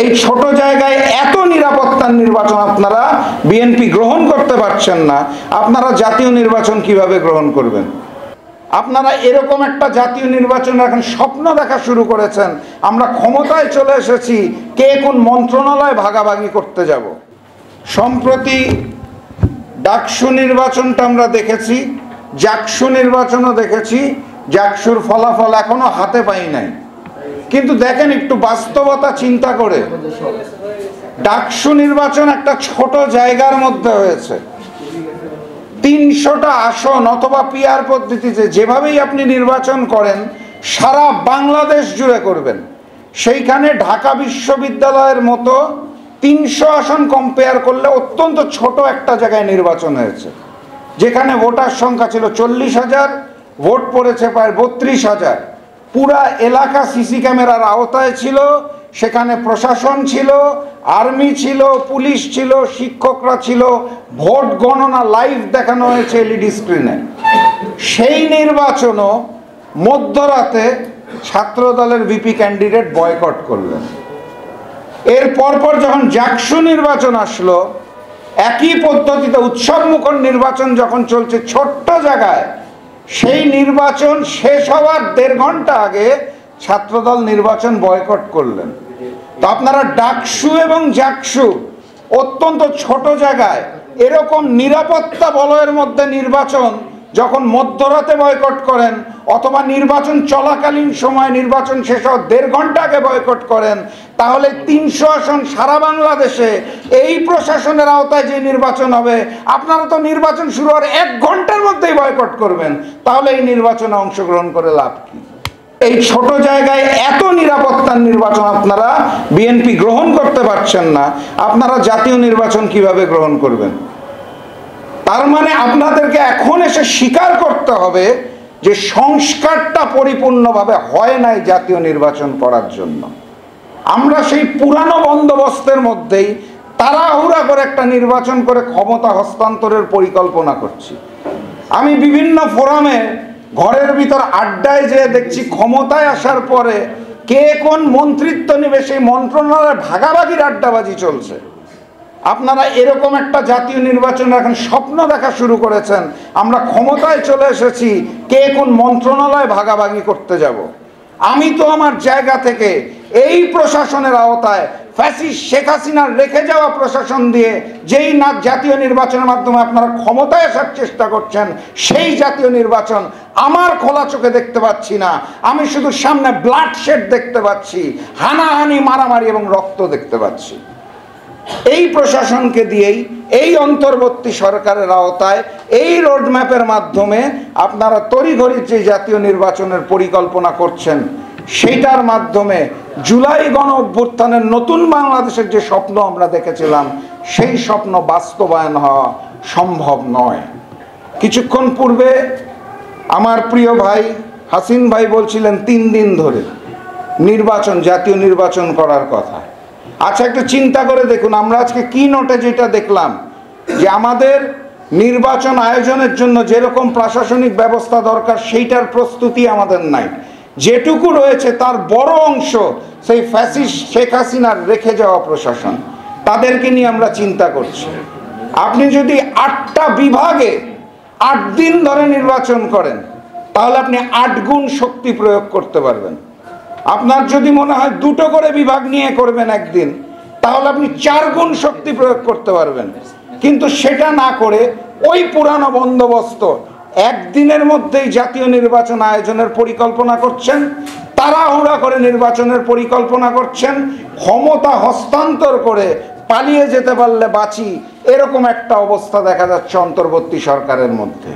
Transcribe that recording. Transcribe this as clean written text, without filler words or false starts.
এই ছোট জায়গায় এত নিরাপত্তার নির্বাচন আপনারা বিএনপি গ্রহণ করতে পারছেন না, আপনারা জাতীয় নির্বাচন কিভাবে গ্রহণ করবেন? আপনারা এরকম একটা জাতীয় নির্বাচন এখন স্বপ্ন দেখা শুরু করেছেন, আমরা ক্ষমতায় চলে এসেছি, কে কোন মন্ত্রণালয় ভাগাভাগি করতে যাব। সম্প্রতি ডাকসু নির্বাচনটা আমরা দেখেছি, জাকসু নির্বাচনও দেখেছি, জাকসুর ফলাফল এখনো হাতে পাই নাই। কিন্তু দেখেন একটু বাস্তবতা চিন্তা করে, ডাকসু নির্বাচন একটা ছোট জায়গার মধ্যে হয়েছে, ৩০০টা আসন অথবা পিআর পদ্ধতিতে যেভাবেই আপনি নির্বাচন করেন সারা বাংলাদেশ জুড়ে করবেন, সেইখানে ঢাকা বিশ্ববিদ্যালয়ের মতো ৩০০ আসন কম্পেয়ার করলে অত্যন্ত ছোট একটা জায়গায় নির্বাচন হয়েছে, যেখানে ভোটার সংখ্যা ছিল ৪০,০০০, ভোট পড়েছে প্রায় ৩২,০০০। পুরা এলাকা সিসি ক্যামেরার আওতায় ছিল, সেখানে প্রশাসন ছিল, আর্মি ছিল, পুলিশ ছিল, শিক্ষকরা ছিল, ভোট গণনা লাইভ দেখানো হয়েছে এলইডি স্ক্রিনে। সেই নির্বাচনও মধ্যরাতে ছাত্রদলের ভিপি ক্যান্ডিডেট বয়কট করলেন। এর পরপর যখন জাকসু নির্বাচন আসলো, একই পদ্ধতিতে উৎসবমুখর নির্বাচন যখন চলছে ছোট্ট জায়গায়, সেই নির্বাচন শেষ হওয়ার ১.৫ ঘন্টা আগে ছাত্রদল নির্বাচন বয়কট করলেন। তো আপনারা ডাকসু এবং জাকসু অত্যন্ত ছোট জায়গায় এরকম নিরাপত্তা বলয়ের মধ্যে নির্বাচন যখন মধ্যরাতে বয়কট করেন, অথবা নির্বাচন চলাকালীন সময় নির্বাচন শেষ হওয়ার ১.৫ ঘন্টা আগে বয়কট করেন, তাহলে ৩০০ আসন সারা বাংলাদেশে এই প্রশাসনের আওতায় যে নির্বাচন হবে, আপনারা তো নির্বাচন শুরু হওয়ার ১ ঘন্টার মধ্যেই বয়কট করবেন, তাহলে এই নির্বাচনে অংশগ্রহণ করে লাভ কি? এই ছোট জায়গায় এত নিরাপত্তার নির্বাচন আপনারা বিএনপি গ্রহণ করতে পারছেন না, আপনারা জাতীয় নির্বাচন কিভাবে গ্রহণ করবেন? তার মানে আপনাদেরকে এখন এসে স্বীকার করতে হবে যে সংস্কারটা পরিপূর্ণভাবে হয় নাই জাতীয় নির্বাচন করার জন্য। আমরা সেই পুরানো বন্দোবস্তের মধ্যেই তাড়াহুড়া করে একটা নির্বাচন করে ক্ষমতা হস্তান্তরের পরিকল্পনা করছি। আমি বিভিন্ন ফোরামে ঘরের ভিতর আড্ডায় যেয়ে দেখছি ক্ষমতায় আসার পরে কে কোন মন্ত্রিত্ব নেবে সেই মন্ত্রণালয়ের ভাগাভাগির আড্ডাবাজি চলছে। আপনারা এরকম একটা জাতীয় নির্বাচন এখন স্বপ্ন দেখা শুরু করেছেন, আমরা ক্ষমতায় চলে এসেছি, কে কোন মন্ত্রণালয় ভাগাভাগি করতে যাব। আমি তো আমার জায়গা থেকে এই প্রশাসনের আওতায় ফ্যাসিস্ট শেখ হাসিনার রেখে যাওয়া প্রশাসন দিয়ে যেই না জাতীয় নির্বাচনের মাধ্যমে আপনারা ক্ষমতায় আসার চেষ্টা করছেন, সেই জাতীয় নির্বাচন আমার খোলা চোখে দেখতে পাচ্ছি না। আমি শুধু সামনে ব্লাডশেড দেখতে পাচ্ছি, হানাহানি, মারামারি এবং রক্ত দেখতে পাচ্ছি। এই প্রশাসনকে দিয়েই এই অন্তর্বর্তী সরকারের আওতায় এই রোডম্যাপের মাধ্যমে আপনারা তড়িঘড়ি যে জাতীয় নির্বাচনের পরিকল্পনা করছেন, সেইটার মাধ্যমে জুলাই গণ অভ্যুত্থানের নতুন বাংলাদেশের যে স্বপ্ন আমরা দেখেছিলাম, সেই স্বপ্ন বাস্তবায়ন হওয়া সম্ভব নয়। কিছুক্ষণ পূর্বে আমার প্রিয় ভাই হাসিন ভাই বলছিলেন ৩ দিন ধরে নির্বাচন, জাতীয় নির্বাচন করার কথা। আচ্ছা, একটু চিন্তা করে দেখুন, আমরা আজকে কি নোটে যেটা দেখলাম যে আমাদের নির্বাচন আয়োজনের জন্য যেরকম প্রশাসনিক ব্যবস্থা দরকার সেইটার প্রস্তুতি আমাদের নাই। যেটুকু রয়েছে তার বড় অংশ সেই ফ্যাসিস্ট শেখ হাসিনার রেখে যাওয়া প্রশাসন, তাদেরকে নিয়ে আমরা চিন্তা করছি। আপনি যদি ৮টা বিভাগে ৮ দিন ধরে নির্বাচন করেন, তাহলে আপনি ৮ গুণ শক্তি প্রয়োগ করতে পারবেন। আপনার যদি মনে হয় 2টো করে বিভাগ নিয়ে করবেন একদিন, তাহলে আপনি 4 গুণ শক্তি প্রয়োগ করতে পারবেন। কিন্তু সেটা না করে ওই পুরানো বন্দোবস্ত একদিনের মধ্যেই জাতীয় নির্বাচন আয়োজনের পরিকল্পনা করছেন, তাড়াহুড়া করে নির্বাচনের পরিকল্পনা করছেন, ক্ষমতা হস্তান্তর করে পালিয়ে যেতে পারলে বাঁচি, এরকম একটা অবস্থা দেখা যাচ্ছে অন্তর্বর্তী সরকারের মধ্যে।